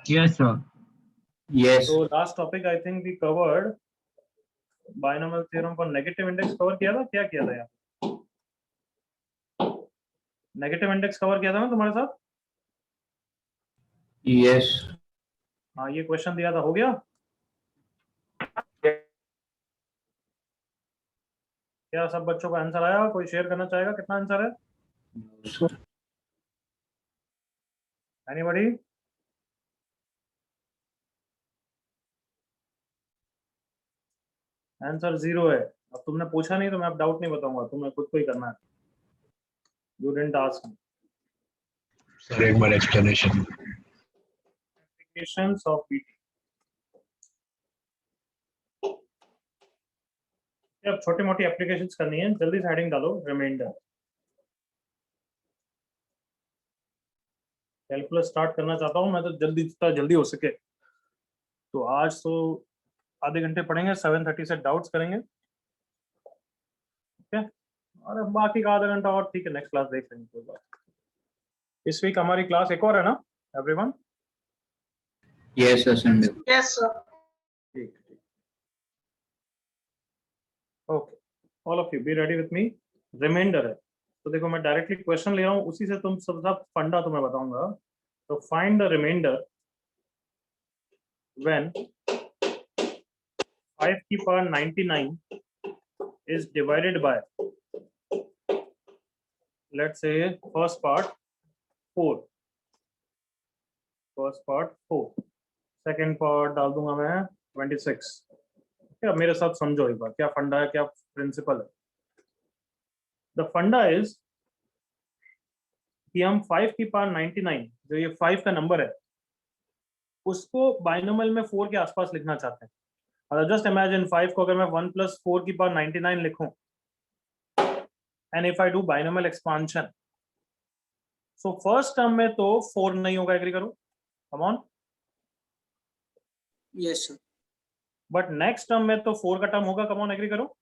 Yes, sir. Yes. So last topic I think we covered binomial theorem for negative index cover किया था, क्या किया था यार? नेगेटिव इंडेक्स कवर किया था ना तुम्हारे साथ? Yes. हाँ, ये क्वेश्चन दिया था, हो गया? क्या सब बच्चों का आंसर आया? कोई शेयर करना चाहेगा कितना आंसर है? एनीबॉडी? आंसर 0 है। अब तुमने पूछा नहीं तो मैं अब डाउट नहीं बताऊंगा, तुम्हें खुद को ही करना है। You didn't ask me. Sir एक बार एक्सप्लेनेशन। Applications of PT. अब छोटी मोटी एप्लीकेशंस करनी है, जल्दी से हेडिंग डालो रिमाइंडर। कैलकुलस स्टार्ट करना चाहता हूँ मैं तो जल्दी, जितना जल्दी हो सके। तो आज तो आधे घंटे पढ़ेंगे, 7:30 से डाउट्स करेंगे, ठीक है? और बाकी का आधा घंटा और ठीक है, नेक्स्ट क्लास देख लेंगे, कोई बात। इस वीक हमारी क्लास एक और है ना everyone? Yes, sir. Sunday. Yes, sir. ठीक ठीक, okay, all of you be ready with me. Reminder है तो देखो मैं डायरेक्टली क्वेश्चन ले रहा हूँ, उसी से तुम सब फंडा तुम्हें बताऊंगा। तो फाइंड द रिमाइंडर व्हेन 5 की power 99 is divided by, let's say first part 4, second part डाल दूंगा मैं 26। क्या मेरे साथ समझो एक बार, क्या फंडा है, क्या प्रिंसिपल है। द फंडा इज कि हम 5 की पावर 99, जो ये 5 का नंबर है, उसको बाइनोमियल में 4 के आसपास लिखना चाहते हैं। जस्ट इमेजिन 5 को अगर मैं 1 + 4 की पावर 99 लिखूं, and if I do binomial expansion, so first term में तो 4 नहीं होगा, एग्री करो, come on. Yes, sir. But next term में तो 4 का टर्म होगा, कम ऑन, एग्री करो।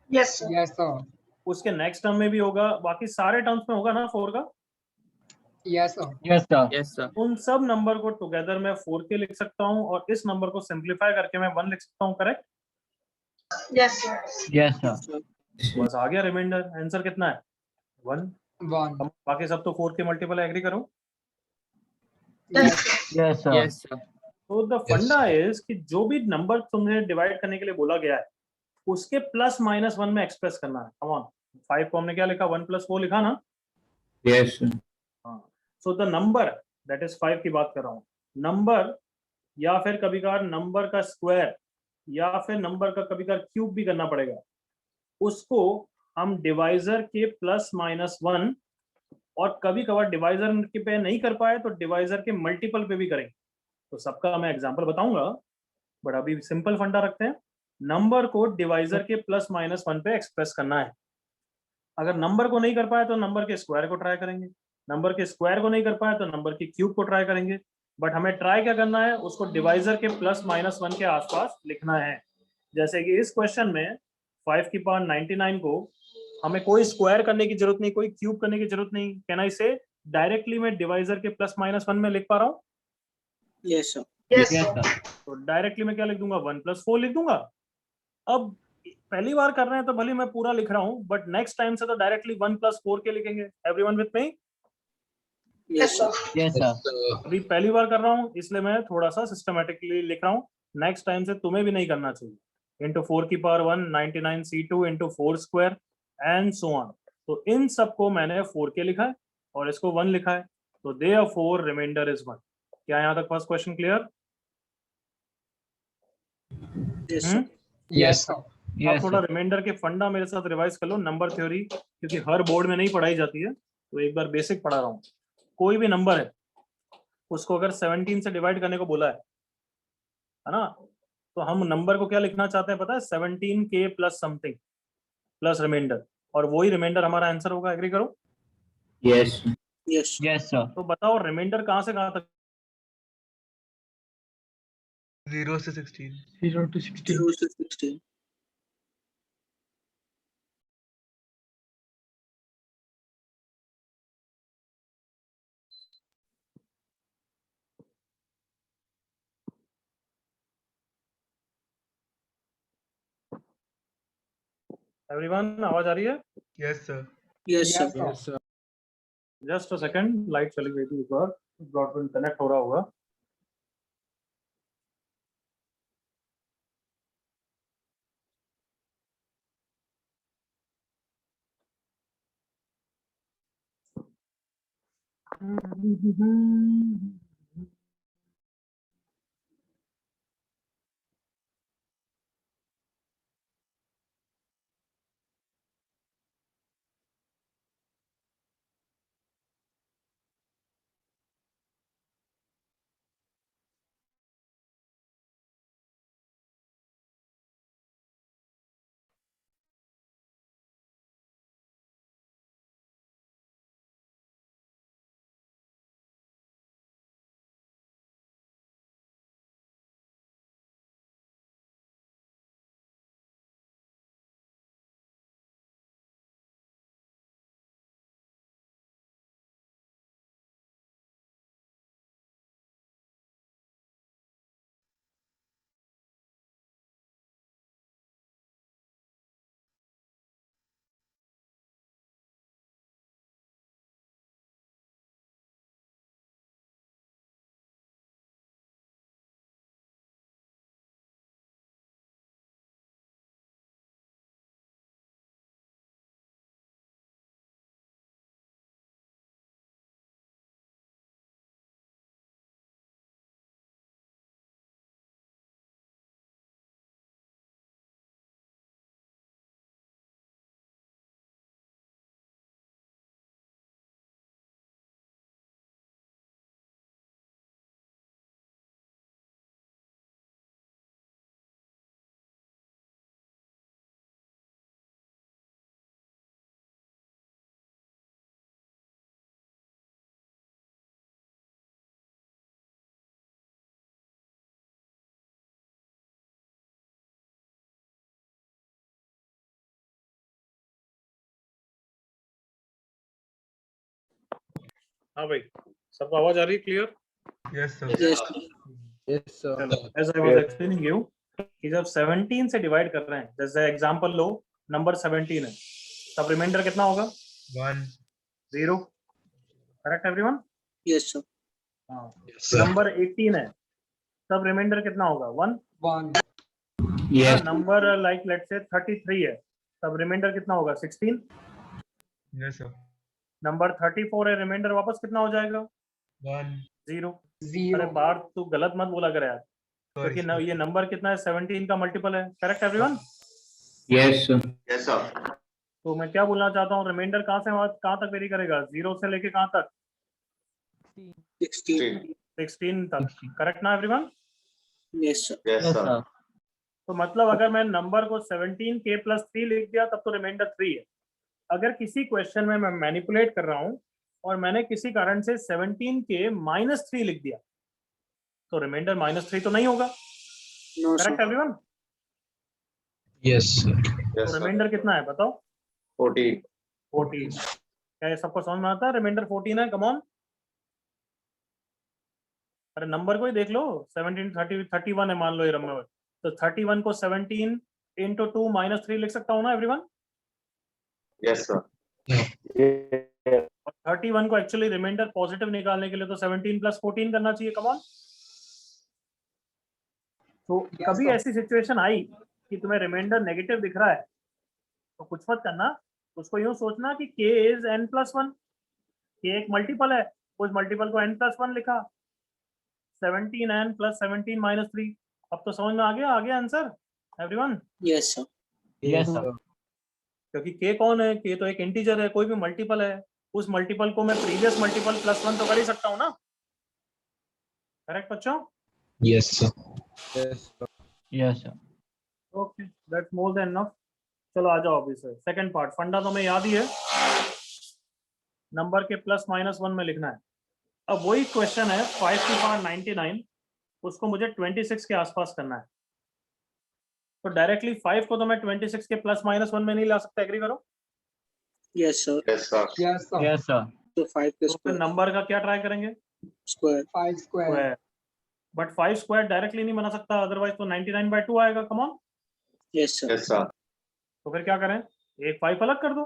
Yes, sir. Yes, sir. उसके नेक्स्ट टर्म में भी होगा, बाकी सारे टर्म्स में होगा ना 4 का। Yes, sir. Yes, sir. Yes, sir. उन सब नंबर को टुगेदर मैं 4 के लिख सकता हूं, और इस नंबर को सिंप्लीफाई करके मैं 1 लिख सकता हूं, correct? Yes, sir. Yes, sir. बस आ गया रिमाइंडर। आंसर कितना है? 1। 1. बाकी सब तो 4 के मल्टीपल है, एग्री करो। Yes, sir. Yes, sir. Yes, sir. तो द फंडा इज कि जो भी नंबर तुम्हें डिवाइड करने के लिए बोला गया है, उसके +-1 में एक्सप्रेस करना है। कम ऑन, 5 को हमने क्या लिखा? 1 + 4 लिखा ना? Yes, sir. So the number that is 5 की बात कर रहा हूँ, नंबर या फिर कभी कभार नंबर का स्क्वायर या फिर नंबर का कभी कभार क्यूब भी करना पड़ेगा, उसको हम डिवाइजर के +-1, और कभी कभार डिवाइजर के पे नहीं कर पाए तो डिवाइजर के मल्टीपल पे भी करेंगे। तो सबका मैं एग्जांपल बताऊंगा, बट अभी सिंपल फंडा रखते हैं। नंबर को डिवाइजर के +-1 पे एक्सप्रेस करना है। अगर नंबर को नहीं कर पाए तो नंबर के स्क्वायर को ट्राई करेंगे, नंबर के स्क्वायर को नहीं कर पाए तो नंबर के क्यूब को ट्राई करेंगे। बट हमें ट्राई क्या करना है? उसको डिवाइजर के +-1 के आसपास लिखना है। जैसे कि इस क्वेश्चन में 5 की पावर 99 को हमें कोई स्क्वायर करने की जरूरत नहीं, कोई क्यूब करने की जरूरत नहीं। कैन आई से डायरेक्टली मैं डिवाइजर के +-1 में लिख पा रहा हूँ? Yes, sir. Yes, sir. तो डायरेक्टली मैं क्या लिख दूंगा? 1 + 4 लिख दूंगा। अब पहली बार कर रहे हैं तो भले मैं पूरा लिख रहा हूं, बट नेक्स्ट टाइम से तो डायरेक्टली 1 + 4 के लिखेंगे। Everyone with me? Yes, sir. Yes, sir. अभी पहली बार कर रहा हूं इसलिए मैं थोड़ा सा सिस्टमेटिकली लिख रहा हूं। नेक्स्ट टाइम से तुम्हें भी नहीं करना चाहिए। इंटू 4 की power 1 99c2 into 4 square and so on. तो इन सबको मैंने 4 के लिखा है और इसको 1 लिखा है, तो देयरफॉर रिमाइंडर इज 1। क्या यहाँ तक first question clear? Yes, sir. Yes, sir. आप Yes, थोड़ा sir. रिमाइंडर के फंडा मेरे साथ रिवाइज कर लो, नंबर थ्योरी, क्योंकि हर बोर्ड में नहीं पढ़ाई जाती है, तो एक बार बेसिक पढ़ा रहा हूँ। कोई भी नंबर है उसको अगर 17 से डिवाइड करने को बोला है ना, तो हम नंबर को क्या लिखना चाहते हैं पता है? 17 के प्लस समथिंग प्लस रिमाइंडर, और वही रिमाइंडर हमारा आंसर होगा। एग्री करो? Yes. Yes, sir. Yes, sir. तो बताओ रिमाइंडर कहाँ से कहाँ तक? 0 से 16। 0 to 16. 0 to 16. एवरीवन आवाज आ रही है? Yes, sir. Yes, sir. Yes, sir. Just a second, light चली गई थी एक बार, ब्रॉडबैंड कनेक्ट हो रहा होगा। हाँ भाई, सबको आवाज आ रही है clear? Yes, sir. Yes, sir. Yes, sir. As I was explaining you, कि जब 17 से डिवाइड कर रहे हैं, जैसे एग्जांपल लो, नंबर 17 है, तब रिमाइंडर कितना होगा? 1. 0। Correct everyone? Yes, sir. हाँ। Yes, sir. नंबर 18 है, तब रिमाइंडर कितना होगा? 1। 1. Yes. Number like let's say 33 है, तब रिमाइंडर कितना होगा? 16। Yes, sir. नंबर 34 है, रिमाइंडर वापस कितना हो जाएगा? 1. 0। 0. अरे बार तू गलत मत बोला कर यार, Sorry, क्योंकि sir. ये नंबर कितना है? 17 का मल्टीपल है। Correct everyone? Yes, sir. Yes, sir. तो मैं क्या बोलना चाहता हूँ, रिमाइंडर कहाँ तक वेरी करेगा? 0 से लेके कहाँ तक? 16. 16 तक। करेक्ट ना everyone? Yes, sir. Yes, sir. तो मतलब अगर मैं नंबर को 17k + 3 लिख दिया तब तो रिमाइंडर 3 है। अगर किसी क्वेश्चन में मैं मैनिपुलेट कर रहा हूँ और मैंने किसी कारण से 17k - 3 लिख दिया तो रिमाइंडर -3 तो नहीं होगा। No, sir. Correct everyone? Yes, sir. तो Yes, sir. रिमाइंडर कितना है बताओ? 14. 14। क्या ये सबको समझ में आता है? रिमाइंडर 14 है। कम ऑन, अरे नंबर को ही देख लो। 17 30 31 है मान लो ये नंबर, तो 31 को 17 × 2 - 3 लिख सकता हूँ ना एवरीवन? Yes, sir. और 31 को एक्चुअली रिमाइंडर पॉजिटिव निकालने के लिए तो 17 + 14 करना चाहिए। Come on. तो कभी sir. ऐसी सिचुएशन आई कि तुम्हें रिमाइंडर नेगेटिव दिख रहा है तो कुछ मत करना, उसको यूं सोचना कि k इज n+1। k एक मल्टीपल है, उस मल्टीपल को n+1 लिखा, 17n + 17 - 3। अब तो समझ में आ गया answer everyone? Yes, sir. Yes, sir. क्योंकि k कौन है? k तो एक इंटीजर है, कोई भी मल्टीपल है, उस मल्टीपल को मैं प्रीवियस मल्टीपल +1 तो कर ही सकता हूँ ना। करेक्ट बच्चों? Yes, sir. Yes, sir. Yes, sir. Okay, that's more than enough. चलो आ जाओ अभी से सेकंड पार्ट। फंडा तो हमें याद ही है, नंबर के +-1 में लिखना है। अब वही क्वेश्चन है 5⁴99, उसको मुझे 26 के आसपास करना है। तो डायरेक्टली 5 को तो मैं 26 के +-1 में नहीं ला सकता। एग्री करो? Yes, sir. Yes, sir. Yes, sir. Yes, sir. So 5 तो फिर square. नंबर का क्या ट्राई करेंगे? Square. 5 square. But 5 square directly नहीं बना सकता, अदरवाइज तो 99/2 आएगा। Come on. Yes, sir. Yes, sir. तो फिर क्या करें? एक 5 अलग कर दो,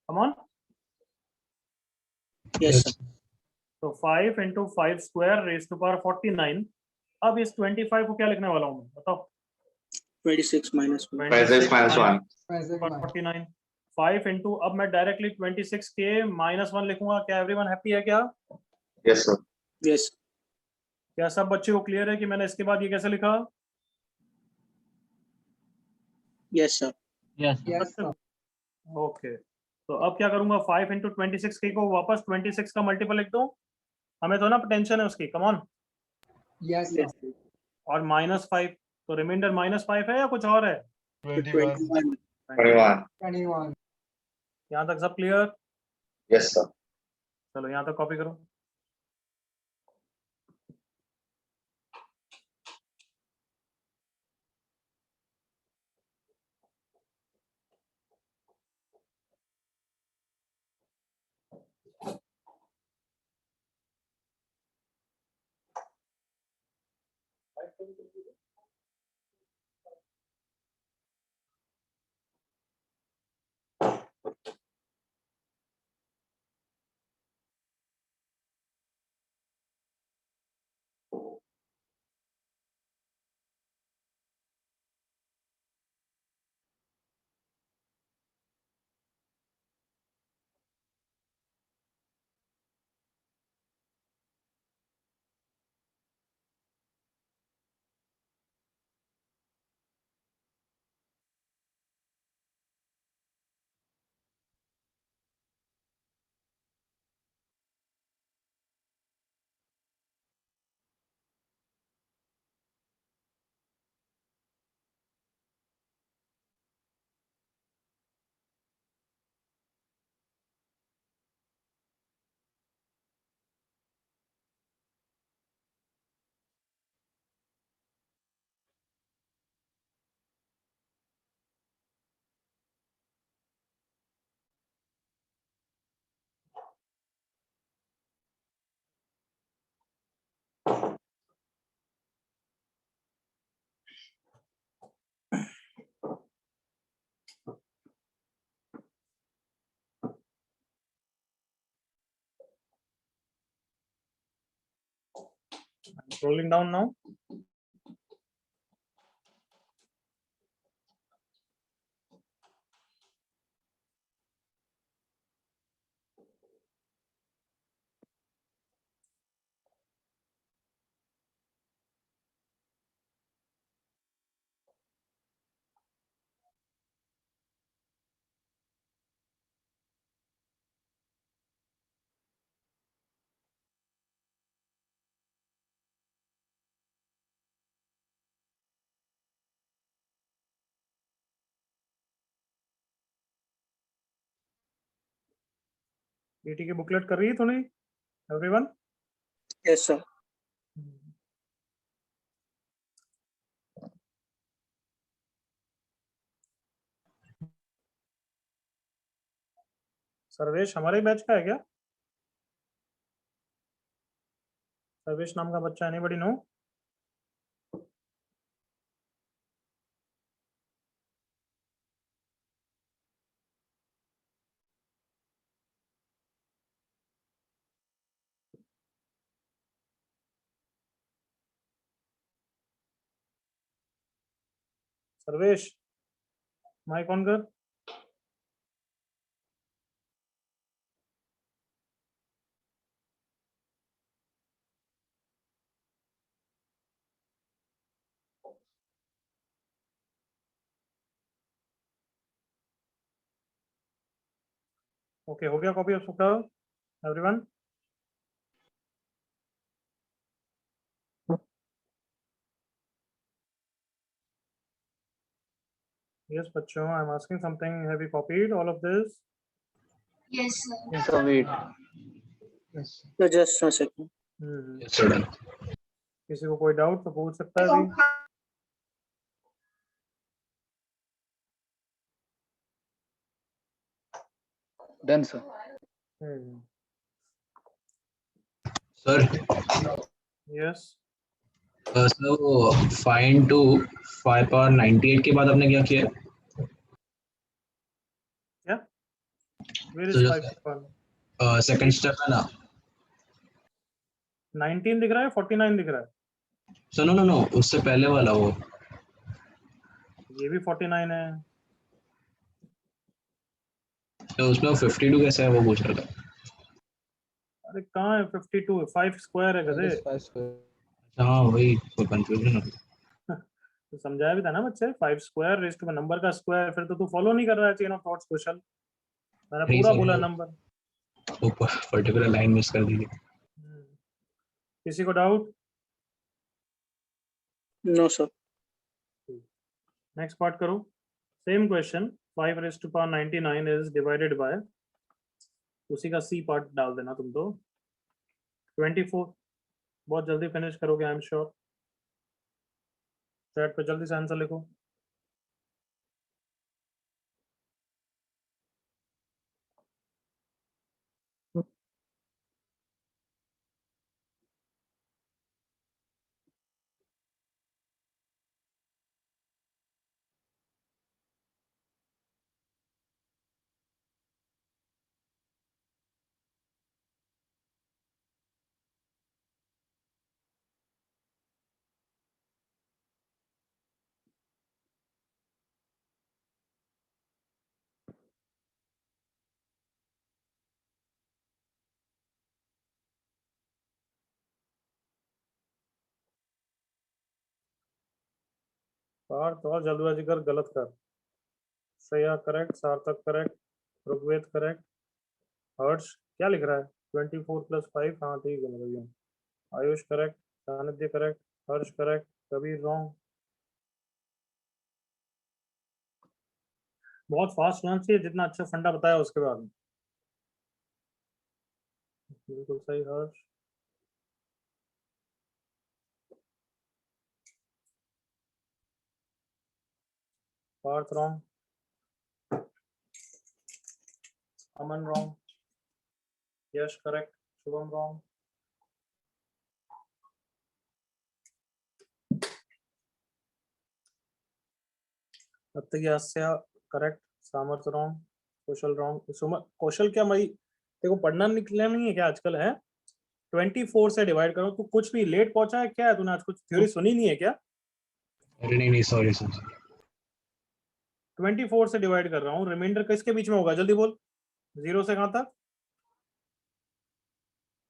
कम ऑन। Yes, sir. तो 5 into 5 square raised to power 49। अब इस 25 को क्या लिखने वाला हूँ मैं, बताओ। 26 minus 1. 26 minus 1. 49। 5 into, अब मैं डायरेक्टली 26 के -1 लिखूंगा। क्या एवरीवन हैप्पी है क्या? Yes, sir. Yes. क्या सब बच्चे को क्लियर है कि मैंने इसके बाद ये कैसे लिखा? Yes, sir. Yes, sir. Yes, sir. Okay, तो अब क्या करूंगा, 5 into 26 के को वापस 26 का मल्टीपल लिख दो। हमें तो ना टेंशन है उसकी, कम ऑन। Yes, sir. और -5, तो रिमाइंडर -5 है या कुछ और है? 21. 21. 21. 21. यहाँ तक सब क्लियर? Yes, sir. चलो यहाँ तक कॉपी करो। Scrolling down now. पीटी की बुकलेट कर रही है थोड़ी एवरीवन? Yes, sir. सर्वेश हमारे बैच का है क्या? सर्वेश नाम का बच्चा, anybody know? Sarvesh mike on कर। ओके, हो गया कॉपी ऑफ सबका एवरीवन? Yes, बच्चों, I'm asking something. Have you copied all of this? Yes, sir. Yes, sir. Wait. Yes. So just a second. Yes, sir. Done. किसी को कोई doubt तो पूछ सकता है अभी? Done, sir. Sir, Yes. so find to 5 power 98 के बाद आपने क्या किया? Where is So just 5 to power? Second step है ना. 19 दिख रहा है 49 दिख रहा है. So no, उससे पहले वाला वो. ये भी 49 है. तो उसमें वो 52 कैसे है वो पूछ रहा था. अरे कहाँ है 52? 5 स्क्वायर है गधे. हाँ वही कोई कंफ्यूजन हो. तो समझाया भी था ना बच्चे, 5 स्क्वायर रेस्ट में नंबर का स्क्वायर. फिर तो तू फॉलो नहीं कर रहा है चेन ऑफ थॉट्स क्वेश्चन. मैंने नहीं पूरा सर, बोला वो- नंबर. वो पर्टिकुलर लाइन मिस कर दी थी. किसी को doubt? No, sir. Next part करो. Same question. 5 raised to power 99 is divided by, उसी का सी पार्ट डाल देना तुम तो, 24. बहुत जल्दी फिनिश करोगे आई एम श्योर. चैट पे जल्दी से आंसर लिखो. पार्थ और जल्दबाजी कर, गलत कर. श्रेया करेक्ट, सार्थक करेक्ट, ऋग्वेद करेक्ट, हर्ष क्या लिख रहा है? 24 + 5. हाँ ठीक है भैया. आयुष करेक्ट, सानिध्य करेक्ट, हर्ष करेक्ट, कबीर रॉन्ग. बहुत फास्ट होना चाहिए, जितना अच्छा फंडा बताया उसके बाद में. बिल्कुल सही हर्ष. पार्थ रॉन्ग, अमन रॉन्ग, यश करेक्ट, शुभम रॉन्ग. अत्तग्यास्य करेक्ट, सामर्थ रॉन्ग, कौशल रॉन्ग. कौशल क्या मई देखो पढ़ना निकला नहीं है क्या आजकल है? 24 से डिवाइड करो. तू कुछ भी लेट पहुंचा है क्या? तूने आज कुछ थ्योरी सुनी नहीं है क्या? अरे नहीं सॉरी सर. 24 से डिवाइड कर रहा हूँ. रिमाइंडर किसके बीच में होगा? जल्दी बोल. 0 से कहां तक?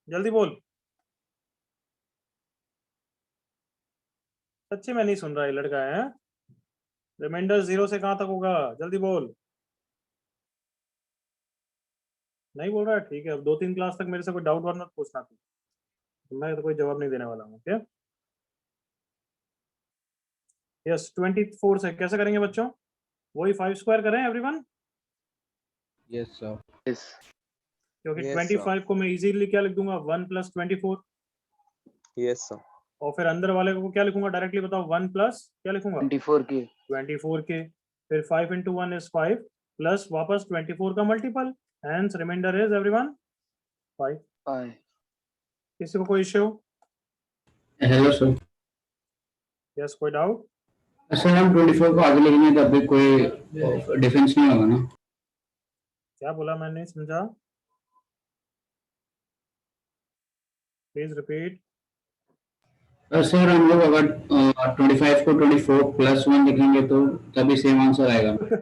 जल्दी बोल. सच्ची में नहीं सुन रहा ये लड़का है. रिमाइंडर 0 से कहां तक होगा? जल्दी बोल. नहीं बोल रहा है. ठीक है, अब 2-3 क्लास तक मेरे से कोई डाउट वरना पूछना तू. मैं तो कोई जवाब नहीं देने वाला हूँ. Okay yes. 24 से कैसे करेंगे बच्चों? वही 5 स्क्वायर करें एवरीवन, Yes, sir. Yes. क्योंकि Yes, 25 को मैं इजीली क्या लिख दूंगा? 1 + 24. Yes, sir. और फिर अंदर वाले को क्या लिखूंगा? डायरेक्टली बताओ. 1 प्लस क्या लिखूंगा? 24 की. 24 के. फिर 5 × 1 = 5 प्लस वापस 24 का multiple. Hence reminder is everyone 5. 5. किसी को कोई इश्यू? Hello sir. यस, कोई डाउट? सर हम 24 को आगे लिखेंगे तो अभी कोई डिफरेंस नहीं होगा ना? क्या बोला? मैं नहीं समझा. Please repeat. सर हम लोग अगर 25 को 24 + 1 लिखेंगे तो तभी सेम आंसर आएगा.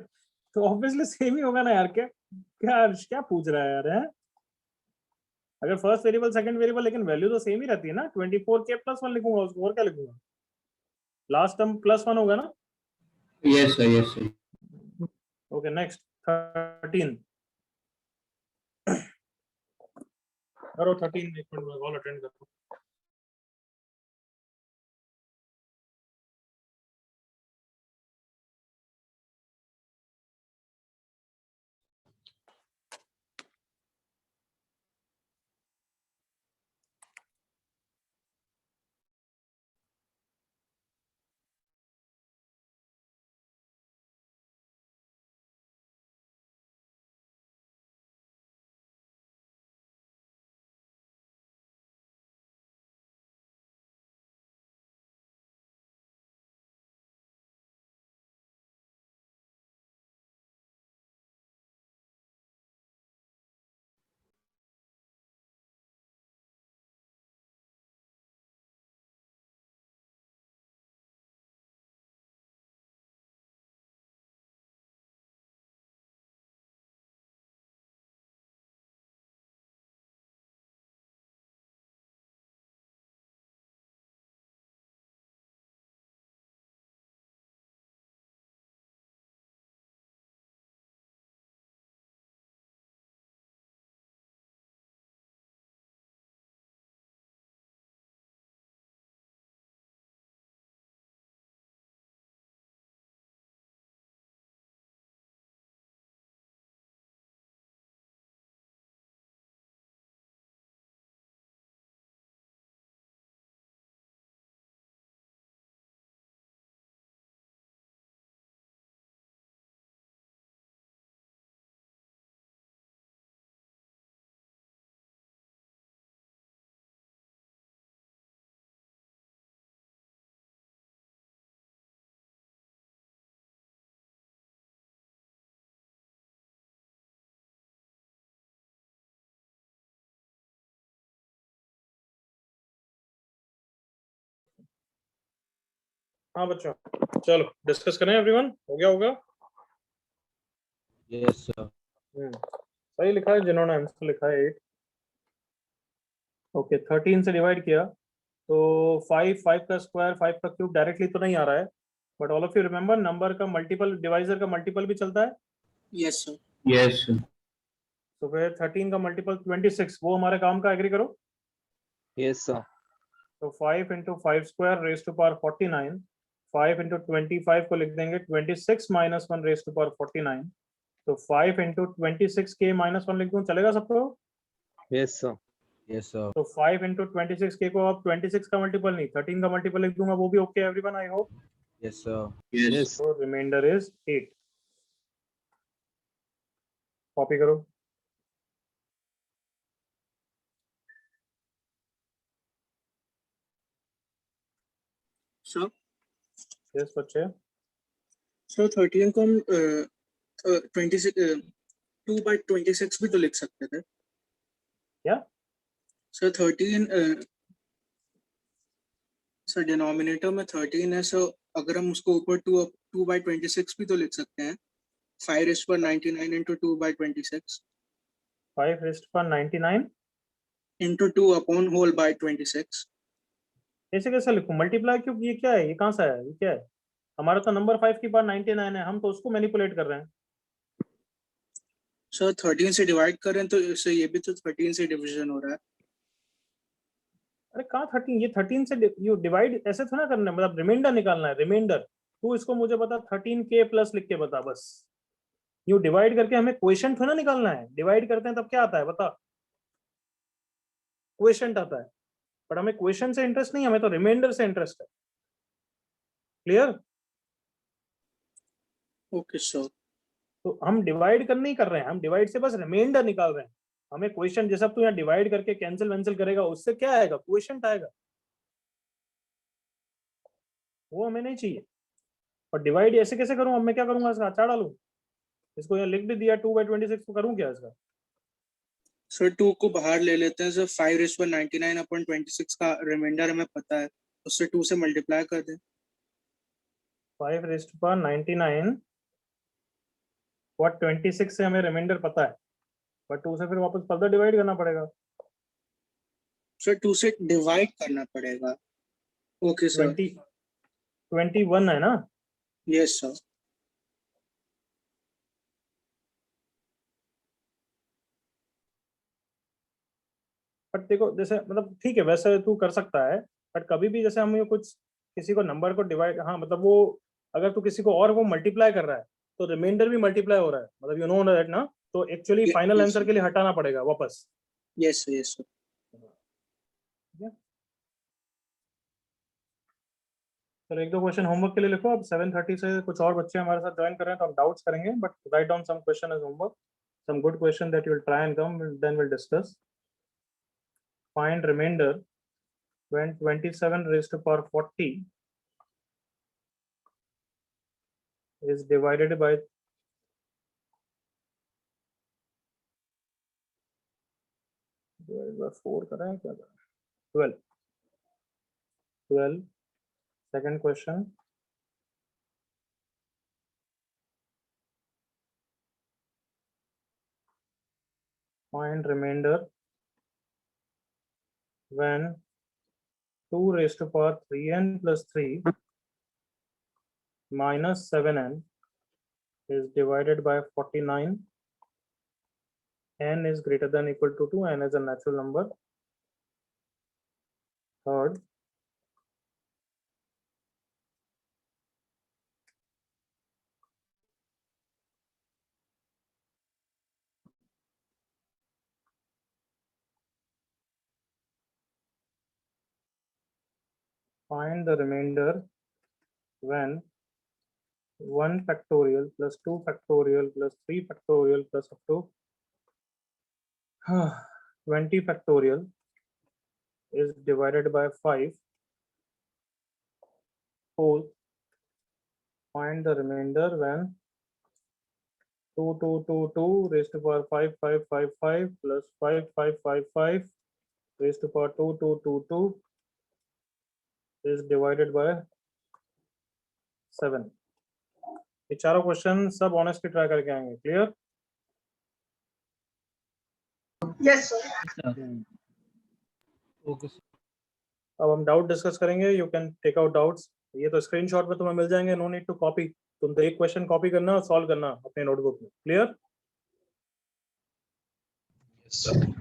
तो ऑब्वियसली सेम ही होगा ना यार. क्या क्या क्या पूछ रहा है यार है? अगर फर्स्ट वेरिएबल सेकंड वेरिएबल, लेकिन वैल्यू तो सेम ही रहती है ना. 24 के +1 लिखूंगा उसको, और क्या लिखूंगा? लास्ट टर्म +1 होगा ना. Yes sir, yes sir. Okay next 13 करो. 13 एक मिनट में कॉल अटेंड करो. हाँ बच्चों, चलो डिस्कस करें। एवरीवन हो गया होगा? Yes, sir. सही लिखा है जिन्होंने आंसर लिखा है 8। ओके, 13 से डिवाइड किया तो 5 का स्क्वायर 5 का क्यूब डायरेक्टली तो नहीं आ रहा है, but all of you remember number का मल्टीपल, डिवाइजर का मल्टीपल भी चलता है। Yes, sir. Yes. तो फिर 13 का मल्टीपल 26, वो हमारे काम का, एग्री करो। Yes, sir. तो 5 into 5 square raise to power 49, 5 into 25 को लिख देंगे 26 माइनस 1 रेस टू पावर 49, तो 5 इंटू 26 के माइनस 1 लिख दूं, चलेगा सबको? Yes, sir. Yes, sir. तो 5 इंटू 26 के को अब 26 का मल्टीपल नहीं 13 का मल्टीपल लिख दूंगा, वो भी okay everyone, I hope. Yes, sir. Yes. Yes. तो रिमाइंडर इज 8। कॉपी करो। Sir, यस बच्चे, so 13 को हम 26 2 by 26 भी तो लिख सकते थे। क्या? सर 13 सर डिनोमिनेटर में 13 है, सो अगर हम उसको ऊपर 2 by 26 भी तो लिख सकते हैं। 5 raised to 99 into 2 by 26 5 rest पर 99 into 2 upon whole by 26। ऐसे कैसे लिखूं? मल्टीप्लाई क्यों? ये क्या है? ये कहाँ से है? ये क्या है? हमारा तो नंबर 5 की पावर 99 है, हम तो उसको मैनिपुलेट कर रहे हैं। सर 13 से डिवाइड करें तो इससे ये भी तो 13 से डिवीजन हो रहा है। अरे कहाँ 13? ये 13 से यू डिवाइड ऐसे थोड़ा करना है, मतलब रिमाइंडर निकालना है, रिमाइंडर। तू इसको मुझे बता 13 के प्लस लिख के बता, बस। यू डिवाइड करके हमें क्वेश्चन थोड़ा निकालना है। डिवाइड करते हैं तब क्या आता है बता? क्वेश्चन आता है, पर हमें क्वेश्चन से इंटरेस्ट नहीं, हमें तो रिमाइंडर से इंटरेस्ट है। क्लियर? Okay sir. तो हम डिवाइड कर नहीं कर रहे हैं, हम डिवाइड से बस रिमाइंडर निकाल रहे हैं। हमें क्वेश्चन, जैसा तू यहाँ डिवाइड करके कैंसिल वैंसिल करेगा, उससे क्या आएगा? क्वेश्चन आएगा, वो हमें नहीं चाहिए। और डिवाइड ऐसे कैसे करूं? अब मैं क्या करूंगा? इसका अचार डालूं? इसको यहाँ लिख भी दिया 2 by 26, को करूं क्या इसका? सर 2 को बाहर ले लेते हैं सर। 5 raised to 99 upon 26 का रिमाइंडर हमें पता है, उससे 2 से मल्टीप्लाई कर दें। 5 रेस्ट पर 99 और 26 से हमें रिमाइंडर पता है, बट 2 से फिर वापस फर्दर डिवाइड करना पड़ेगा। सर 2 से डिवाइड करना पड़ेगा। Okay sir. 21 है ना? Yes sir. बट देखो, जैसे मतलब ठीक है, वैसे तू कर सकता है, बट कभी भी जैसे हम ये कुछ किसी को नंबर को डिवाइड, हाँ मतलब वो अगर तू किसी को और वो मल्टीप्लाई कर रहा है तो रिमाइंडर भी मल्टीप्लाई हो रहा है, मतलब यू नो दैट ना। तो एक्चुअली फाइनल yes, आंसर के लिए हटाना पड़ेगा वापस। Yes sir. Yes sir. चलो एक दो क्वेश्चन होमवर्क के लिए लिखो। अब 7:30 से कुछ और बच्चे हमारे साथ ज्वाइन कर रहे हैं तो हम डाउट्स करेंगे, but write down some question as homework, some good question that you will try and come, then will discuss. Find remainder when 27 raised to power 40 is divided by 4 करें क्या करें? 12. 12. Second question. Find remainder when 2 raised to power 3n plus 3 minus 7n is divided by 49. N is greater than equal to 2. N is a natural number. Third, find the remainder when 1 factorial plus 2 factorial plus 3 factorial plus up to 20 factorial is divided by 5 whole. Find the remainder when 2 raised to power 5 plus 5 raised to power 2 is divided by 7। ये चारों question सब honestly try करके आएंगे। Clear? Yes, sir. Okay, sir. अब हम doubt discuss करेंगे। You can take out doubts. ये तो स्क्रीनशॉट में तुम्हें मिल जाएंगे, नो नीड टू कॉपी। तुम तो एक क्वेश्चन कॉपी करना और सॉल्व करना अपने नोटबुक में। क्लियर? Yes, sir.